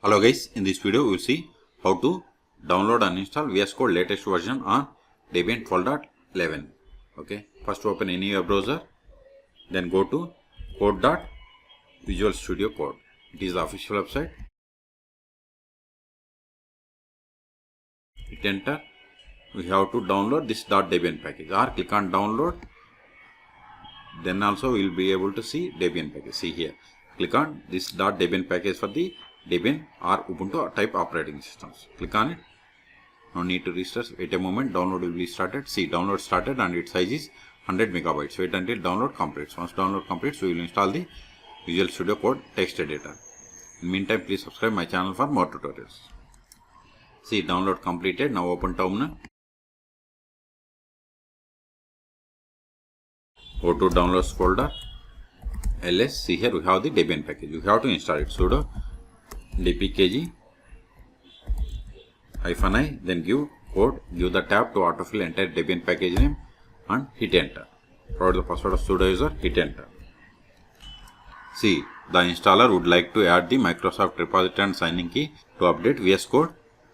Hello guys, in this video we will see how to download and install VS Code latest version on Debian 12.11. Okay, first open any web browser, then go to code.VisualStudio code. It is the official website. Hit enter. We have to download this .debian package, or click on download. Then also we will be able to see Debian package. See here, click on this .debian package for the Debian or Ubuntu type operating systems. Click on it. No need to restart. Wait a moment. Download will be started. See, download started and its size is 100 megabytes. Wait until download completes. Once download completes, we will install the Visual Studio Code text editor. In the meantime, please subscribe my channel for more tutorials. See, download completed. Now open terminal. Go to downloads folder. ls. See here we have the Debian package. You have to install it. Sudo dpkg -i, then give code, give the tab to autofill entire Debian package name and hit enter. Provide the password of sudo user, hit enter. See, the installer would like to add the Microsoft repository and signing key to update VS Code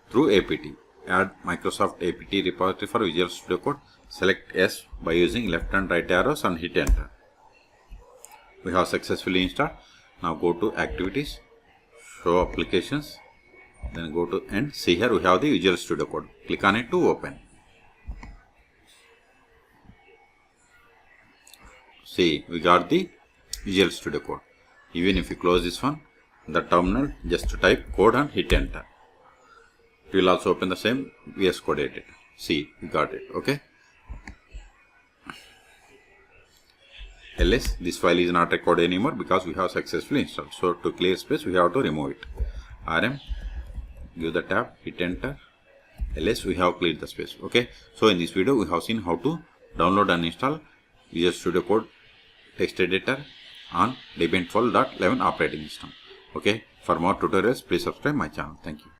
through apt. Add Microsoft apt repository for Visual Studio Code. Select yes by using left and right arrows and hit enter. We have successfully installed. Now go to activities, show applications, then go to end. See here we have the Visual Studio Code. Click on it to open. See, we got the Visual Studio Code. Even if you close this one, the terminal, just to type code and hit enter. It will also open the same VS Code editor. See, we got it. Okay. ls, this file is not recorded anymore because we have successfully installed. So to clear space, we have to remove it. rm, give the tab, hit enter. ls, we have cleared the space. Okay. So in this video, we have seen how to download and install Visual Studio Code text editor on Debian 12.11 operating system. Okay. For more tutorials, please subscribe my channel. Thank you.